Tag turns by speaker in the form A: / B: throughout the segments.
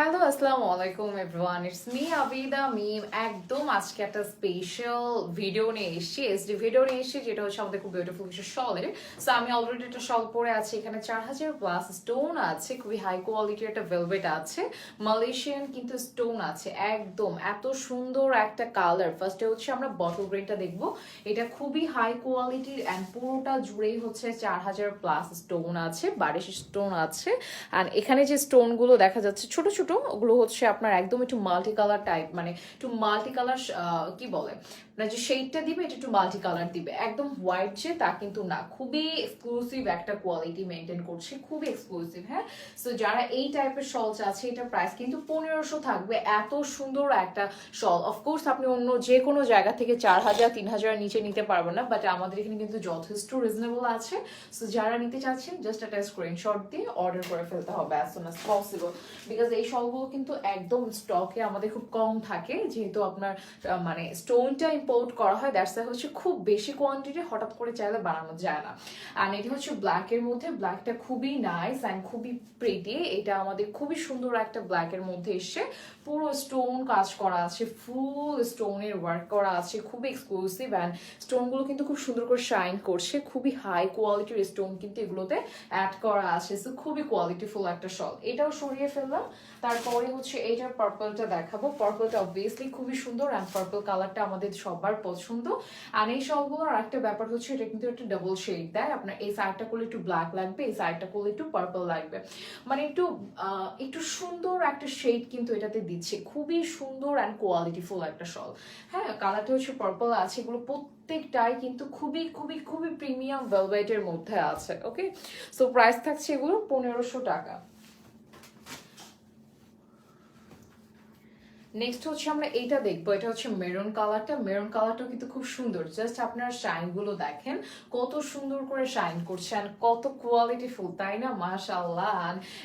A: Hello আসসালামু আলাইকুম everyone, it's me Abida মিম। একদম আজকে একটা স্পেশাল ভিডিও নিয়ে এসেছি, এসডি ভিডিও নিয়ে এসেছি, যেটা হচ্ছে আমাদের খুব বিউটিফুল কিছু শলের। সো আমি অলরেডি একটা শল পরে আছি, এখানে 4000 প্লাস স্টোন আছে, খুবই হাই কোয়ালিটির একটা ভেলভেট আছে, মালয়েশিয়ান কিন্তু স্টোন আছে। একদম এত সুন্দর একটা কালার। ফার্স্টে হচ্ছে আমরা বটল গ্রিনটা দেখবো, এটা খুবই হাই কোয়ালিটির অ্যান্ড পুরোটা জুড়েই হচ্ছে 4000 প্লাস স্টোন আছে, 22 স্টোন আছে। অ্যান্ড এখানে যে স্টোনগুলো দেখা যাচ্ছে ছোট ছোট, ওগুলো হচ্ছে আপনার একদম একটু মাল্টি কালার টাইপ, মানে একটু মাল্টি কালার কি বলে না, যে শেডটা দিবে এটা একটু মাল্টি কালার দিবে, একদম হোয়াইট যে তা কিন্তু না, খুবই এক্সক্লুসিভ একটা কোয়ালিটি মেনটেন করছে, খুবই এক্সক্লুসিভ। হ্যাঁ, সো যারা এই টাইপের শল চাচ্ছে, এটার প্রাইস কিন্তু 1500 থাকবে। এত সুন্দর একটা শল, অফকোর্স আপনি অন্য যে কোনো জায়গা থেকে 4000 3000 নিচে নিতে পারবেন না, বাট আমাদের এখানে কিন্তু যথেষ্ট রিজনেবল আছে। সো যারা নিতে চাচ্ছেন জাস্ট একটা স্ক্রিনশট দিয়ে অর্ডার করে ফেলতে হবে as soon as possible, because এই শলগুলো কিন্তু একদম স্টকে আমাদের খুব কম থাকে, যেহেতু আপনার মানে স্টোনটা ইম্পোর্ট করা হয়, দ্যাটস হচ্ছে খুব বেশি কোয়ান্টিটি হঠাৎ করে চাইলে বানানো যায় না। অ্যান্ড এটা হচ্ছে ব্ল্যাকের মধ্যে, ব্ল্যাকটা খুবই নাইস অ্যান্ড খুবই প্রিটি। এটা আমাদের খুবই সুন্দর একটা ব্ল্যাকের মধ্যে এসে পুরো স্টোন কাজ করা আছে, ফুল স্টোনের ওয়ার্ক করা আছে, খুবই এক্সক্লুসিভ। অ্যান্ড স্টোনগুলো কিন্তু খুব সুন্দর করে শাইন করছে, খুবই হাই কোয়ালিটির স্টোন কিন্তু এগুলোতে অ্যাড করা আছে। সো খুবই কোয়ালিটিফুল একটা শল। এটাও সরিয়ে ফেললাম। তারপরে হচ্ছে এইটার পার্পলটা দেখাবো। পার্পলটা অবভিয়াসলি খুবই সুন্দর অ্যান্ড পার্পল কালারটা আমাদের সবার পছন্দ। আর এই শলগুলোর আরেকটা ব্যাপার হচ্ছে এটা কিন্তু একটা ডাবল শেড দেয়, আপনার এই সাইডটা করলে একটু ব্ল্যাক লাগবে, এই সাইডটা করলে একটু পার্পল লাগবে, মানে একটু একটু সুন্দর একটা শেড কিন্তু এটাতে দিচ্ছে, খুবই সুন্দর অ্যান্ড কোয়ালিটিফুল একটা শল। হ্যাঁ, কালারটা হচ্ছে পার্পল আছে, এগুলো প্রত্যেকটাই কিন্তু খুবই খুবই খুবই প্রিমিয়াম ভেলভেটের মধ্যে আছে। ওকে, সো প্রাইস থাকছে এগুলো 1500 টাকা। নেক্সট হচ্ছে আমরা এইটা দেখবো, এটা হচ্ছে মেরুন কালারটা। মেরুন কালারটা কিন্তু খুব সুন্দর, জাস্ট আপনার শাইন গুলো দেখেন কত সুন্দর করে শাইন করছে আর কত কোয়ালিটিফুল, তাই না? মাশাআল্লাহ।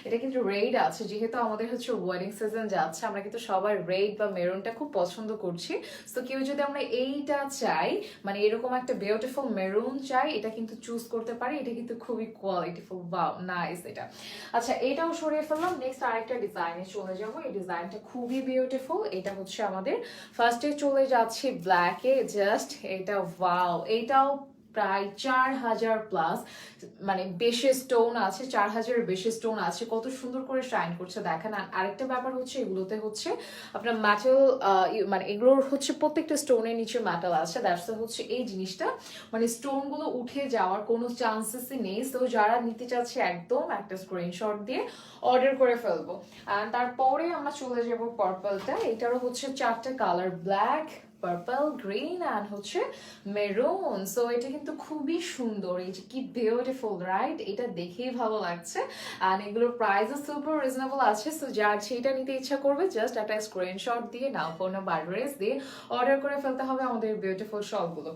A: এটা কিন্তু রেড আছে, যেহেতু আমাদের হচ্ছে ওয়েডিং সিজন যাচ্ছে, আমরা কিন্তু সবাই রেড বা মেরুনটা খুব পছন্দ করছি। তো কেউ যদি আমরা এইটা চাই, মানে এরকম একটা বিউটিফুল মেরুন চাই, এটা কিন্তু চুজ করতে পারি। এটা কিন্তু খুবই কোয়ালিটিফুল, ওয়াও নাইস এটা। আচ্ছা, এটাও সরিয়ে ফেললাম। নেক্সট আরেকটা ডিজাইনে চলে যাবো। এই ডিজাইনটা খুবই বিউটিফুল। এটা হচ্ছে আমাদের ফার্স্টে চলে যাচ্ছি ব্ল্যাকে, জাস্ট এটা ওয়াও, এটাও প্রায় 4000 প্লাস, মানে বেশি স্টোন আছে, 4000 বেশি স্টোন আছে, কত সুন্দর করে শাইন করছে দেখেন। আর আরেকটা ব্যাপার হচ্ছে এগুলোতে হচ্ছে আপনার মেটাল, মানে এগুলোর হচ্ছে প্রত্যেকটা স্টোনের নিচে মেটাল আছে, দ্যাটস হচ্ছে এই জিনিসটা, মানে স্টোন গুলো উঠে যাওয়ার কোনো চান্সেসই নেই। তো যারা নিতে চাচ্ছে একদম একটা স্ক্রিনশট দিয়ে অর্ডার করে ফেলবো। আর তারপরে আমরা চলে যাব পার্পলটা। এটারও হচ্ছে 4টা colour, black, purple, green and হচ্ছে মেরুন। সো এটা কিন্তু খুবই সুন্দর, এই যে কি বিউটিফুল, রাইট? এটা দেখেই ভালো লাগছে। আর এগুলোর প্রাইসও সুপার রিজনেবল আছে। সো যার সেটা নিতে ইচ্ছা করবে জাস্ট একটা স্ক্রিনশট দিয়ে নাও কোনো অ্যাড্রেস দিয়ে অর্ডার করে ফেলতে হবে আমাদের বিউটিফুল শলগুলো।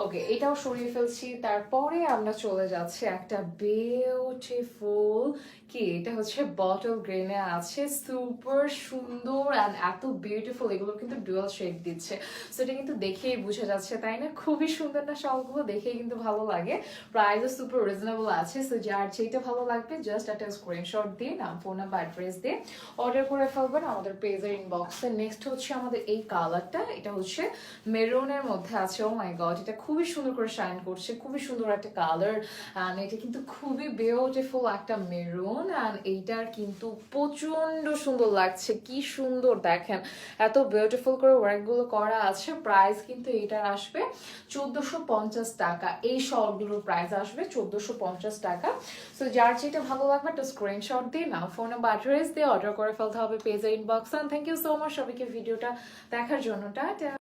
A: ওকে, এটাও সরিয়ে ফেলছি। তারপরে আমরা চলে যাচ্ছি একটা বিউটিফুল, কি এটা হচ্ছে বটল গ্রিনে আছে, সুপার সুন্দর অ্যান্ড এত বিউটিফুল। এগুলো কিন্তু ডুয়াল শেড দিচ্ছে, সো এটা কিন্তু দেখেই বোঝা যাচ্ছে, তাই না? খুবই সুন্দর না শলগুলো? দেখেই কিন্তু ভালো লাগে। প্রাইসও সুপার রিজনেবল আছে। সো যার যেটা ভালো লাগবে জাস্ট একটা স্ক্রিনশট দিয়ে নাম, ফোন নাম্বার, অ্যাড্রেস দিয়ে অর্ডার করে ফেলবেন আমাদের পেজের ইনবক্সে। নেক্সট হচ্ছে আমাদের এই কালারটা, এটা হচ্ছে মেরুনের মধ্যে আছে। ও মাই গড, এটা খুবই সুন্দর করে শাইন করছে, খুবই সুন্দর একটা কালার অ্যান্ড এটা কিন্তু খুবই বিউটিফুল একটা মেরুন। অ্যান্ড এইটার কিন্তু প্রচন্ড সুন্দর লাগছে, কি সুন্দর দেখেন, এত বিউটিফুল করে ওয়ার্কগুলো করা আছে। প্রাইস কিন্তু এটার আসবে 1450 টাকা। এই শলগুলোর প্রাইস আসবে 1450 টাকা। সো যার যেটা ভালো লাগবে একটা স্ক্রিনশট দিয়ে নাও, ফোন বা অ্যাড্রেস দিয়ে অর্ডার করে ফেলতে হবে পেজের inbox. Thank you so much সবাইকে ভিডিওটা দেখার জন্য। টাটা।